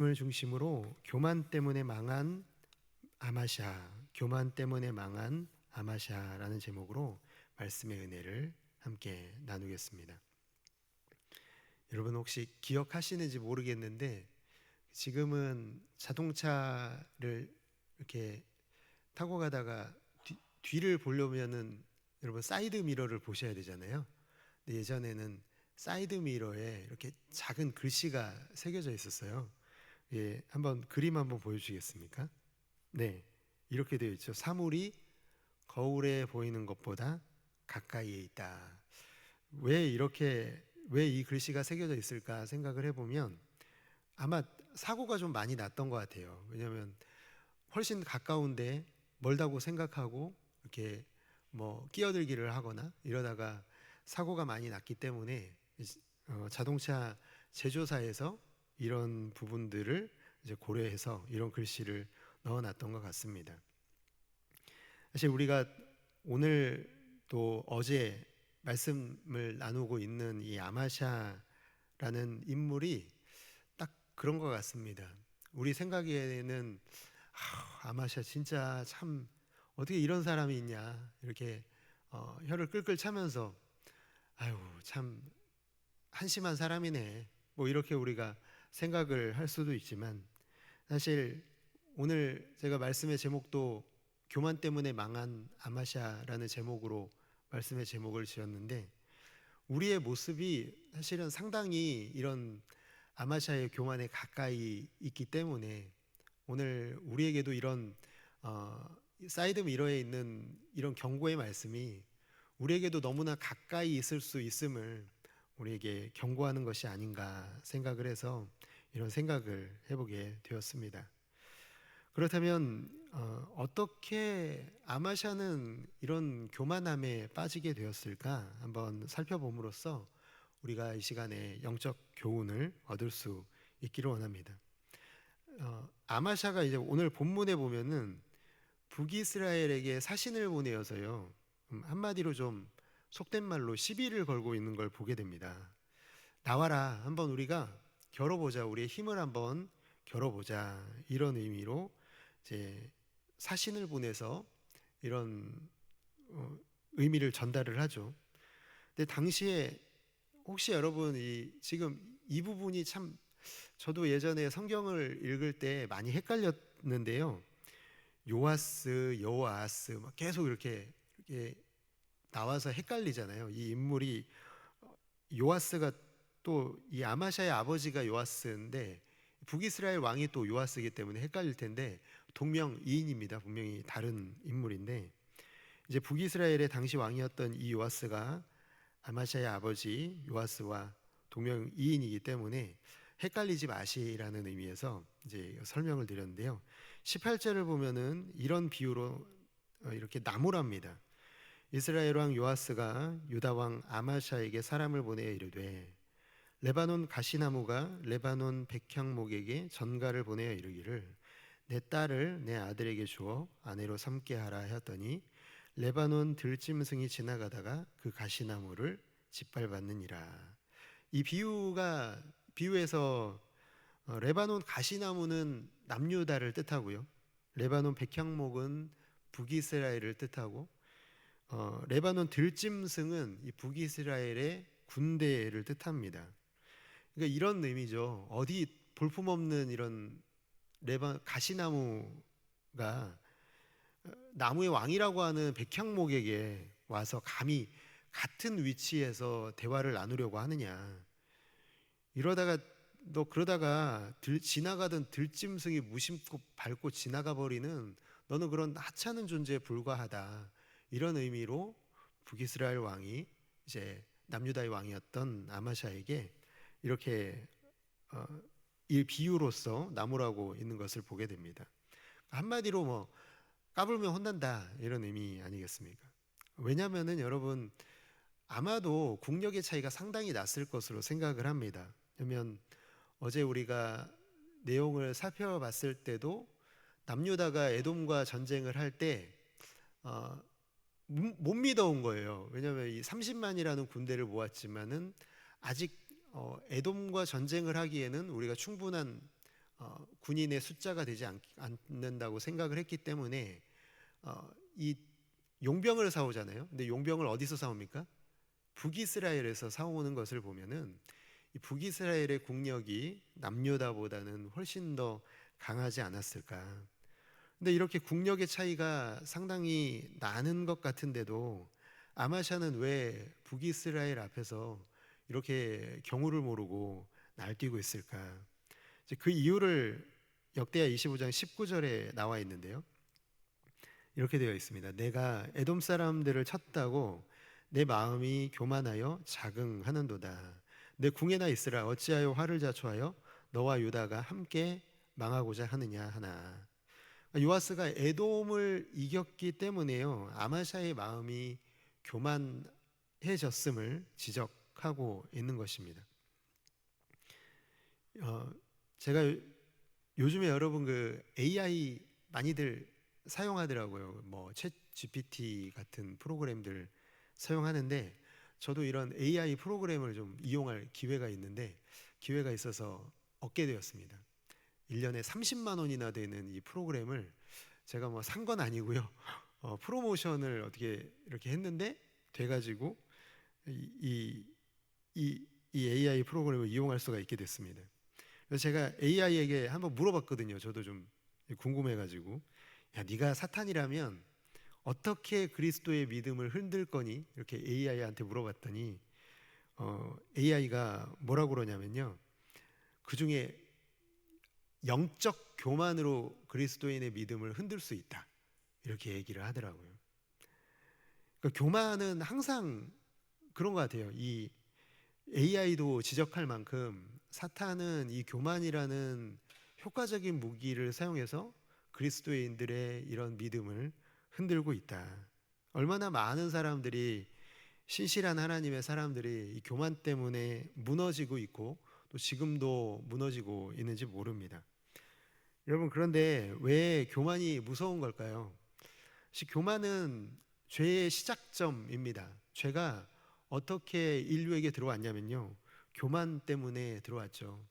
을 중심으로 교만 때문에 망한 아마샤, 교만 때문에 망한 아마샤라는 제목으로 말씀의 은혜를 함께 나누겠습니다. 여러분 혹시 기억하시는지 모르겠는데 지금은 자동차를 이렇게 타고 가다가 뒤를 보려면은 여러분 사이드 미러를 보셔야 되잖아요. 근데 예전에는 사이드 미러에 이렇게 작은 글씨가 새겨져 있었어요. 예, 한번 그림 한번 보여주시겠습니까? 네, 이렇게 되어 있죠. 사물이 거울에 보이는 것보다 가까이에 있다. 왜 이 글씨가 새겨져 있을까 생각을 해보면 아마 사고가 좀 많이 났던 것 같아요. 왜냐하면 훨씬 가까운데 멀다고 생각하고 이렇게 뭐 끼어들기를 하거나 이러다가 사고가 많이 났기 때문에 자동차 제조사에서 이런 부분들을 이제 고려해서 이런 글씨를 넣어놨던 것 같습니다. 사실 우리가 오늘 또 어제 말씀을 나누고 있는 이 아마샤라는 인물이 딱 그런 것 같습니다. 우리 생각에는 아마샤 진짜 참 어떻게 이런 사람이 있냐 이렇게 혀를 끌끌 차면서 아유 참 한심한 사람이네 뭐 이렇게 우리가 생각을 할 수도 있지만 사실 오늘 제가 말씀의 제목도 교만 때문에 망한 아마샤라는 제목으로 말씀의 제목을 지었는데 우리의 모습이 사실은 상당히 이런 아마샤의 교만에 가까이 있기 때문에 오늘 우리에게도 이런 사이드 미러에 있는 이런 경고의 말씀이 우리에게도 너무나 가까이 있을 수 있음을 우리에게 경고하는 것이 아닌가 생각을 해서 이런 생각을 해보게 되었습니다. 그렇다면 어떻게 아마샤는 이런 교만함에 빠지게 되었을까 한번 살펴봄으로써 우리가 이 시간에 영적 교훈을 얻을 수 있기를 원합니다. 아마샤가 이제 오늘 본문에 보면은 북이스라엘에게 사신을 보내어서요. 한마디로 좀 속된 말로 시비를 걸고 있는 걸 보게 됩니다. 나와라, 한번 우리가 겨뤄보자, 우리의 힘을 한번 겨뤄보자 이런 의미로 이제 사신을 보내서 이런 의미를 전달을 하죠. 근데 당시에 혹시 여러분 지금 이 부분이 참 저도 예전에 성경을 읽을 때 많이 헷갈렸는데요. 요아스, 여호아스 막 계속 이렇게 나와서 헷갈리잖아요. 이 인물이 요아스가 또 이 아마샤의 아버지가 요아스인데 북이스라엘 왕이 또 요아스이기 때문에 헷갈릴 텐데 동명이인입니다. 분명히 다른 인물인데 이제 북이스라엘의 당시 왕이었던 이 요아스가 아마샤의 아버지 요아스와 동명이인이기 때문에 헷갈리지 마시라는 의미에서 이제 설명을 드렸는데요. 18절을 보면은 이런 비유로 이렇게 나무랍니다. 이스라엘 왕 요아스가 유다 왕 아마샤에게 사람을 보내어 이르되 레바논 가시나무가 레바논 백향목에게 전가를 보내어 이르기를 내 딸을 내 아들에게 주어 아내로 삼게 하라 하였더니 레바논 들짐승이 지나가다가 그 가시나무를 짓밟았느니라. 이 비유에서 레바논 가시나무는 남유다를 뜻하고요. 레바논 백향목은 북이스라엘을 뜻하고 레바논 들짐승은 이 북이스라엘의 군대를 뜻합니다. 그러니까 이런 의미죠. 어디 볼품없는 이런 가시나무가 나무의 왕이라고 하는 백향목에게 와서 감히 같은 위치에서 대화를 나누려고 하느냐. 그러다가 지나가던 들짐승이 무심코 밟고 지나가 버리는 너는 그런 하찮은 존재에 불과하다. 이런 의미로 북이스라엘 왕이 이제 남유다의 왕이었던 아마샤에게 이렇게 이 비유로서 나무라고 있는 것을 보게 됩니다. 한마디로 뭐 까불면 혼난다 이런 의미 아니겠습니까? 왜냐하면은 여러분 아마도 국력의 차이가 상당히 났을 것으로 생각을 합니다. 그러면 어제 우리가 내용을 살펴봤을 때도 남유다가 에돔과 전쟁을 할 때 못 믿어온 거예요. 왜냐하면 이 30만이라는 군대를 모았지만은 아직 에돔과 전쟁을 하기에는 우리가 충분한 군인의 숫자가 되지 않는다고 생각을 했기 때문에 이 용병을 사오잖아요. 근데 용병을 어디서 사옵니까? 북이스라엘에서 사오는 것을 보면은 이 북이스라엘의 국력이 남유다보다는 훨씬 더 강하지 않았을까. 근데 이렇게 국력의 차이가 상당히 나는 것 같은데도 아마샤는 왜 북이스라엘 앞에서 이렇게 경우를 모르고 날뛰고 있을까? 이제 그 이유를 역대하 25장 19절에 나와 있는데요. 이렇게 되어 있습니다. 내가 에돔 사람들을 쳤다고 내 마음이 교만하여 자긍하는도다. 내 궁에나 있으라. 어찌하여 화를 자초하여 너와 유다가 함께 망하고자 하느냐 하나. 요아스가 에돔을 이겼기 때문에요, 아마샤의 마음이 교만해졌음을 지적하고 있는 것입니다. 제가 요즘에 여러분 그 AI 많이들 사용하더라고요. 뭐 챗 GPT 같은 프로그램들 사용하는데, 저도 이런 AI 프로그램을 좀 이용할 기회가 있어서 얻게 되었습니다. 1년에 30만 원이나 되는 이 프로그램을 제가 뭐 산 건 아니고요. 프로모션을 어떻게 이렇게 했는데 돼가지고 이 AI 프로그램을 이용할 수가 있게 됐습니다. 그래서 제가 AI에게 한번 물어봤거든요. 저도 좀 궁금해가지고, 야, 네가 사탄이라면 어떻게 그리스도의 믿음을 흔들 거니? 이렇게 AI한테 물어봤더니 AI가 뭐라고 그러냐면요, 그 중에 영적 교만으로 그리스도인의 믿음을 흔들 수 있다, 이렇게 얘기를 하더라고요. 그러니까 교만은 항상 그런 것 같아요. 이 AI도 지적할 만큼 사탄은 이 교만이라는 효과적인 무기를 사용해서 그리스도인들의 이런 믿음을 흔들고 있다. 얼마나 많은 사람들이, 신실한 하나님의 사람들이 이 교만 때문에 무너지고 있고 또 지금도 무너지고 있는지 모릅니다. 여러분, 그런데 왜 교만이 무서운 걸까요? 교만은 죄의 시작점입니다. 죄가 어떻게 인류에게 들어왔냐면요, 교만 때문에 들어왔죠.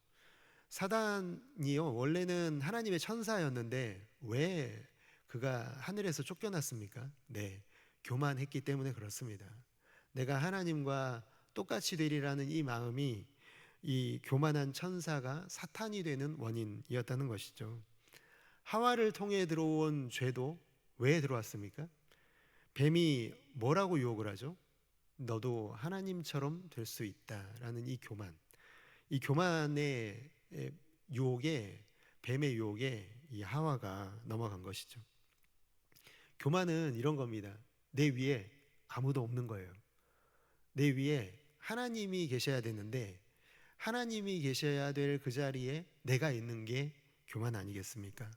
사단이요, 원래는 하나님의 천사였는데 왜 그가 하늘에서 쫓겨났습니까? 네, 교만했기 때문에 그렇습니다. 내가 하나님과 똑같이 되리라는 이 마음이 이 교만한 천사가 사탄이 되는 원인이었다는 것이죠. 하와를 통해 들어온 죄도 왜 들어왔습니까? 뱀이 뭐라고 유혹을 하죠? 너도 하나님처럼 될 수 있다라는 이 교만. 이 교만의 유혹에, 뱀의 유혹에 이 하와가 넘어간 것이죠. 교만은 이런 겁니다. 내 위에 아무도 없는 거예요. 내 위에 하나님이 계셔야 되는데, 하나님이 계셔야 될 그 자리에 내가 있는 게 교만 아니겠습니까?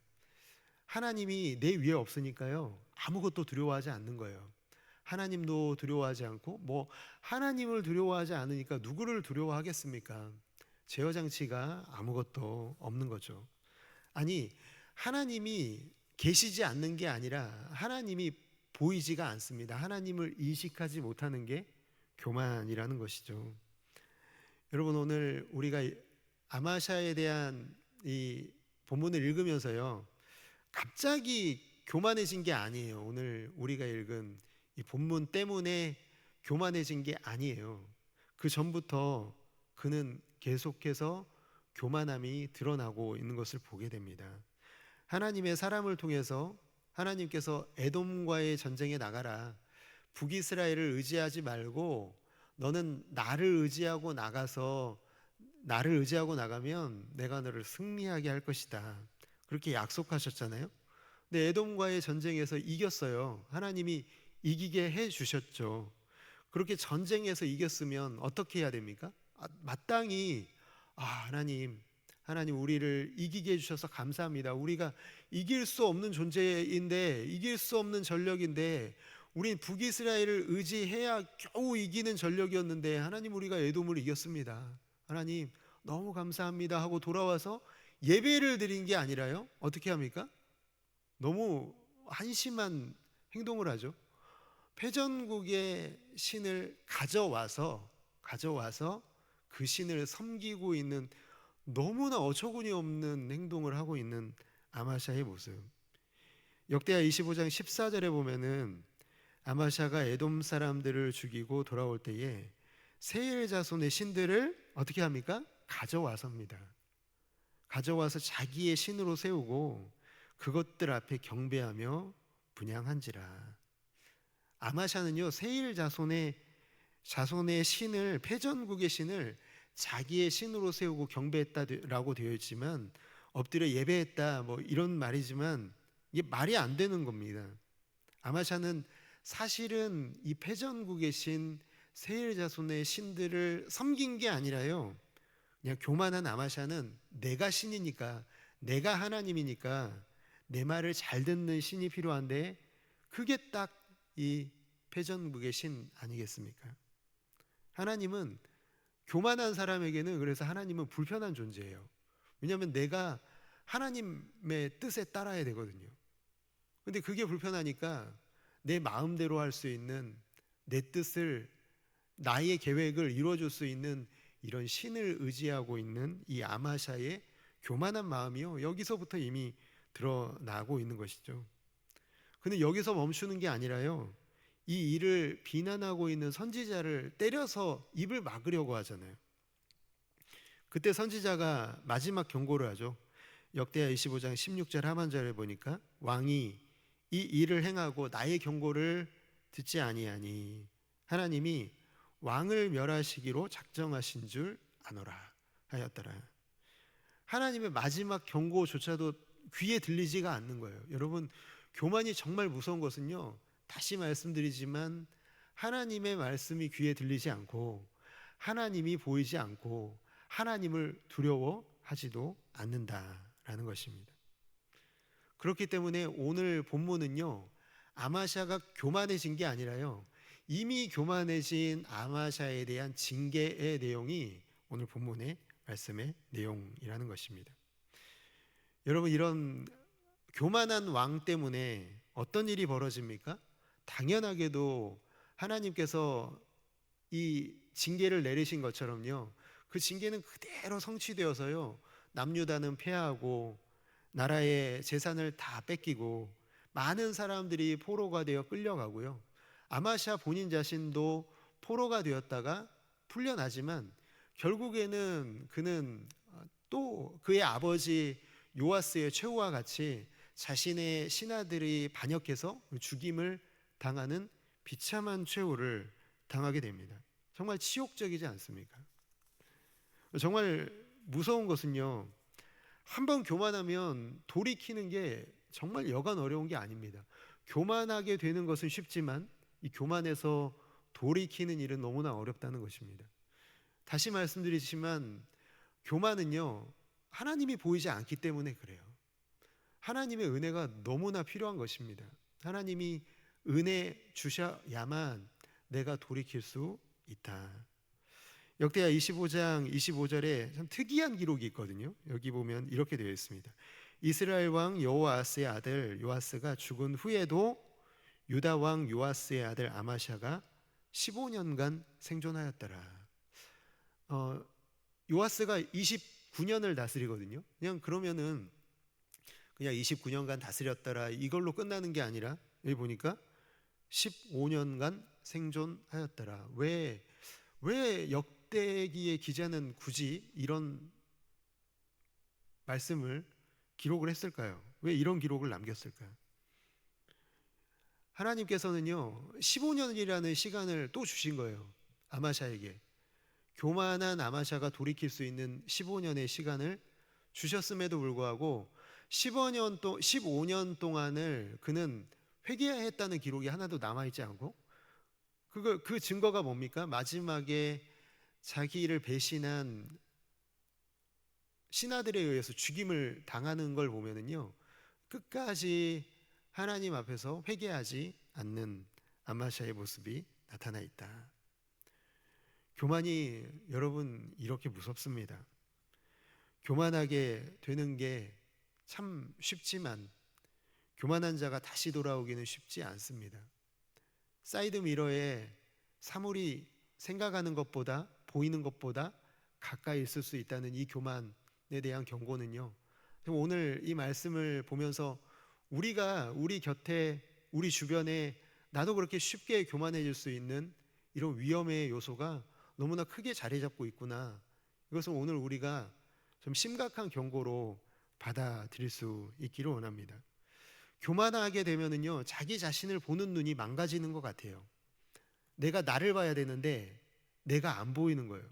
하나님이 내 위에 없으니까요, 아무것도 두려워하지 않는 거예요. 하나님도 두려워하지 않고, 뭐 하나님을 두려워하지 않으니까 누구를 두려워하겠습니까? 제어 장치가 아무것도 없는 거죠. 아니, 하나님이 계시지 않는 게 아니라 하나님이 보이지가 않습니다. 하나님을 인식하지 못하는 게 교만이라는 것이죠. 여러분, 오늘 우리가 아마샤에 대한 이 본문을 읽으면서요, 갑자기 교만해진 게 아니에요. 오늘 우리가 읽은 이 본문 때문에 교만해진 게 아니에요. 그 전부터 그는 계속해서 교만함이 드러나고 있는 것을 보게 됩니다. 하나님의 사람을 통해서 하나님께서 에돔과의 전쟁에 나가라, 북이스라엘을 의지하지 말고 너는 나를 의지하고 나가면 내가 너를 승리하게 할 것이다, 그렇게 약속하셨잖아요. 근데 에돔과의 전쟁에서 이겼어요. 하나님이 이기게 해 주셨죠. 그렇게 전쟁에서 이겼으면 어떻게 해야 됩니까? 마땅히 하나님 우리를 이기게 해주셔서 감사합니다. 우리가 이길 수 없는 존재인데, 이길 수 없는 전력인데, 우린 북이스라엘을 의지해야 겨우 이기는 전력이었는데 하나님, 우리가 에돔을 이겼습니다. 하나님 너무 감사합니다 하고 돌아와서 예배를 드린 게 아니라요, 어떻게 합니까? 너무 한심한 행동을 하죠. 패전국의 신을 가져와서 그 신을 섬기고 있는 너무나 어처구니 없는 행동을 하고 있는 아마샤의 모습. 역대하 25장 14절에 보면은 아마샤가 에돔 사람들을 죽이고 돌아올 때에 세일 자손의 신들을 어떻게 합니까? 가져와서입니다. 가져와서 자기의 신으로 세우고 그것들 앞에 경배하며 분향한지라. 아마샤는요, 세일 자손의 신을, 패전국의 신을 자기의 신으로 세우고 경배했다라고 되어 있지만, 엎드려 예배했다 뭐 이런 말이지만 이게 말이 안 되는 겁니다. 아마샤는 사실은 이 패전국의 신, 세일 자손의 신들을 섬긴 게 아니라요, 그냥 교만한 아마샤는 내가 신이니까, 내가 하나님이니까 내 말을 잘 듣는 신이 필요한데, 그게 딱 이 패전국의 신 아니겠습니까? 하나님은 교만한 사람에게는, 그래서 하나님은 불편한 존재예요. 왜냐하면 내가 하나님의 뜻에 따라야 되거든요. 근데 그게 불편하니까 내 마음대로 할 수 있는, 내 뜻을, 나의 계획을 이루어줄 수 있는 이런 신을 의지하고 있는 이 아마샤의 교만한 마음이요, 여기서부터 이미 드러나고 있는 것이죠. 근데 여기서 멈추는 게 아니라요, 이 일을 비난하고 있는 선지자를 때려서 입을 막으려고 하잖아요. 그때 선지자가 마지막 경고를 하죠. 역대하 25장 16절 하반절에 보니까 왕이 이 일을 행하고 나의 경고를 듣지 아니하니 하나님이 왕을 멸하시기로 작정하신 줄 아노라 하였더라. 하나님의 마지막 경고조차도 귀에 들리지가 않는 거예요. 여러분, 교만이 정말 무서운 것은요, 다시 말씀드리지만 하나님의 말씀이 귀에 들리지 않고 하나님이 보이지 않고 하나님을 두려워하지도 않는다라는 것입니다. 그렇기 때문에 오늘 본문은요, 아마샤가 교만해진 게 아니라요, 이미 교만해진 아마샤에 대한 징계의 내용이 오늘 본문의 말씀의 내용이라는 것입니다. 여러분, 이런 교만한 왕 때문에 어떤 일이 벌어집니까? 당연하게도 하나님께서 이 징계를 내리신 것처럼요, 그 징계는 그대로 성취되어서요, 남유다는 패하고 나라의 재산을 다 뺏기고 많은 사람들이 포로가 되어 끌려가고요, 아마샤 본인 자신도 포로가 되었다가 풀려나지만 결국에는 그는 또 그의 아버지 요아스의 최후와 같이 자신의 신하들이 반역해서 죽임을 당하는 비참한 최후를 당하게 됩니다. 정말 치욕적이지 않습니까? 정말 무서운 것은요, 한번 교만하면 돌이키는 게 정말 여간 어려운 게 아닙니다. 교만하게 되는 것은 쉽지만 이 교만에서 돌이키는 일은 너무나 어렵다는 것입니다. 다시 말씀드리지만 교만은요, 하나님이 보이지 않기 때문에 그래요. 하나님의 은혜가 너무나 필요한 것입니다. 하나님이 은혜 주셔야만 내가 돌이킬 수 있다. 역대하 25장 25절에 참 특이한 기록이 있거든요. 여기 보면 이렇게 되어 있습니다. 이스라엘 왕 여호아스의 아들 요아스가 죽은 후에도 유다 왕 요아스의 아들 아마샤가 15년간 생존하였더라. 요아스가 29년을 다스리거든요. 그러면은 그냥 29년간 다스렸더라 이걸로 끝나는 게 아니라 여기 보니까 15년간 생존하였더라. 왜 역대기의 기자는 굳이 이런 말씀을 기록을 했을까요? 왜 이런 기록을 남겼을까요? 하나님께서는요, 15년이라는 시간을 또 주신 거예요. 아마샤에게. 교만한 아마샤가 돌이킬 수 있는 15년의 시간을 주셨음에도 불구하고 15년 동안을 그는 회개했다는 기록이 하나도 남아있지 않고, 그 증거가 뭡니까? 마지막에 자기를 배신한 신하들에 의해서 죽임을 당하는 걸 보면은요, 끝까지 하나님 앞에서 회개하지 않는 아마샤의 모습이 나타나 있다. 교만이 여러분 이렇게 무섭습니다. 교만하게 되는 게 참 쉽지만 교만한 자가 다시 돌아오기는 쉽지 않습니다. 사이드 미러에 사물이 생각하는 것보다, 보이는 것보다 가까이 있을 수 있다는 이 교만, 대한 경고는요, 오늘 이 말씀을 보면서 우리가 우리 곁에, 우리 주변에 나도 그렇게 쉽게 교만해질 수 있는 이런 위험의 요소가 너무나 크게 자리 잡고 있구나, 이것을 오늘 우리가 좀 심각한 경고로 받아들일 수 있기를 원합니다. 교만하게 되면은요, 자기 자신을 보는 눈이 망가지는 것 같아요. 내가 나를 봐야 되는데 내가 안 보이는 거예요.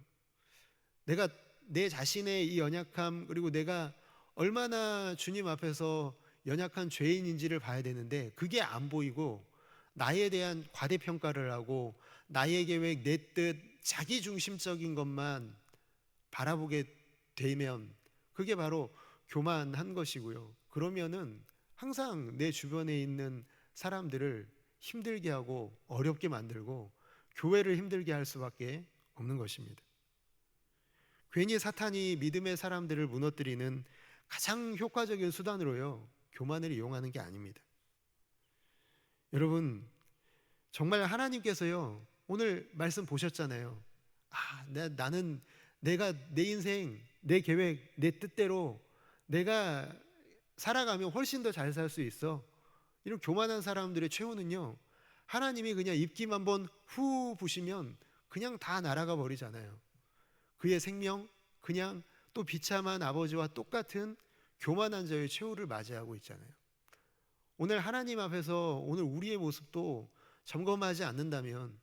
내가 내 자신의 이 연약함, 그리고 내가 얼마나 주님 앞에서 연약한 죄인인지를 봐야 되는데 그게 안 보이고 나에 대한 과대평가를 하고 나의 계획, 내 뜻, 자기중심적인 것만 바라보게 되면 그게 바로 교만한 것이고요. 그러면은 항상 내 주변에 있는 사람들을 힘들게 하고 어렵게 만들고 교회를 힘들게 할 수밖에 없는 것입니다. 괜히 사탄이 믿음의 사람들을 무너뜨리는 가장 효과적인 수단으로요, 교만을 이용하는 게 아닙니다. 여러분, 정말 하나님께서요, 오늘 말씀 보셨잖아요. 나는 내가 내 인생, 내 계획, 내 뜻대로 내가 살아가면 훨씬 더 잘 살 수 있어. 이런 교만한 사람들의 최후는요, 하나님이 그냥 입김 한번 후 부시면 그냥 다 날아가 버리잖아요. 그의 생명, 그냥 또 비참한 아버지와 똑같은 교만한 자의 최후를 맞이하고 있잖아요. 오늘 하나님 앞에서 오늘 우리의 모습도 점검하지 않는다면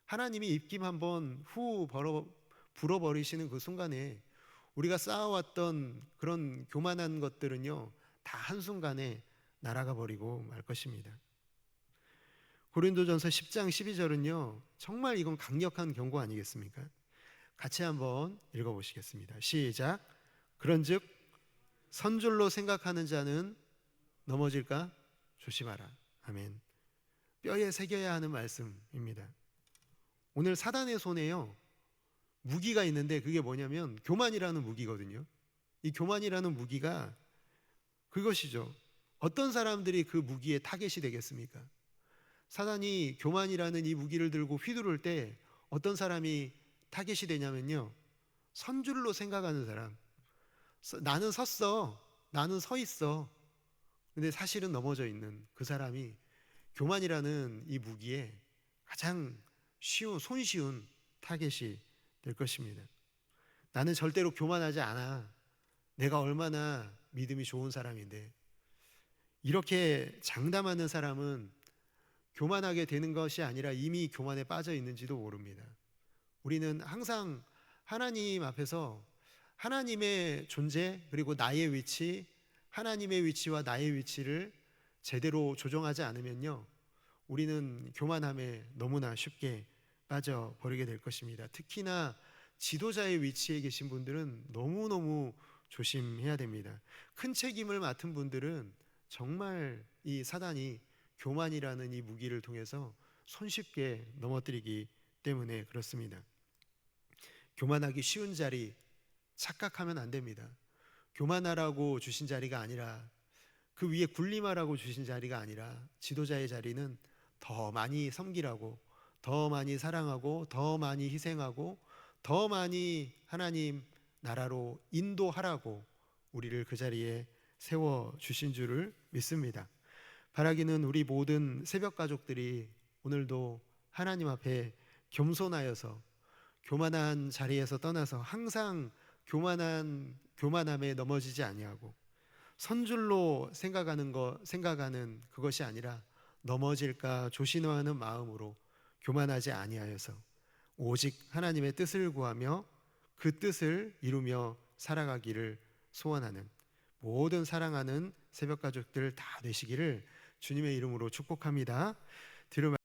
하나님이 입김 한번 후 불어버리시는 그 순간에 우리가 쌓아왔던 그런 교만한 것들은요, 다 한순간에 날아가 버리고 말 것입니다. 고린도전서 10장 12절은요, 정말 이건 강력한 경고 아니겠습니까? 같이 한번 읽어보시겠습니다. 시작. 그런즉 선줄로 생각하는 자는 넘어질까 조심하라. 아멘. 뼈에 새겨야 하는 말씀입니다. 오늘 사단의 손에요, 무기가 있는데 그게 뭐냐면 교만이라는 무기거든요. 이 교만이라는 무기가 그것이죠. 어떤 사람들이 그 무기의 타겟이 되겠습니까? 사단이 교만이라는 이 무기를 들고 휘두를 때 어떤 사람이 타겟이 되냐면요, 선줄로 생각하는 사람. 나는 섰어, 나는 서 있어, 근데 사실은 넘어져 있는 그 사람이 교만이라는 이 무기에 가장 손쉬운 타겟이 될 것입니다. 나는 절대로 교만하지 않아, 내가 얼마나 믿음이 좋은 사람인데. 이렇게 장담하는 사람은 교만하게 되는 것이 아니라 이미 교만에 빠져 있는지도 모릅니다. 우리는 항상 하나님 앞에서 하나님의 존재, 그리고 나의 위치, 하나님의 위치와 나의 위치를 제대로 조정하지 않으면요, 우리는 교만함에 너무나 쉽게 빠져버리게 될 것입니다. 특히나 지도자의 위치에 계신 분들은 너무너무 조심해야 됩니다. 큰 책임을 맡은 분들은 정말 이 사단이 교만이라는 이 무기를 통해서 손쉽게 넘어뜨리기 때문에 그렇습니다. 교만하기 쉬운 자리 착각하면 안 됩니다. 교만하라고 주신 자리가 아니라, 그 위에 군림하라고 주신 자리가 아니라, 지도자의 자리는 더 많이 섬기라고, 더 많이 사랑하고, 더 많이 희생하고, 더 많이 하나님 나라로 인도하라고 우리를 그 자리에 세워주신 줄을 믿습니다. 바라기는 우리 모든 새벽 가족들이 오늘도 하나님 앞에 겸손하여서 교만한 자리에서 떠나서 항상 교만함에 넘어지지 아니하고 선줄로 생각하는 그것이 아니라 넘어질까 조심하는 마음으로 교만하지 아니하여서 오직 하나님의 뜻을 구하며 그 뜻을 이루며 살아가기를 소원하는 모든 사랑하는 새벽 가족들 다 되시기를 주님의 이름으로 축복합니다. 들음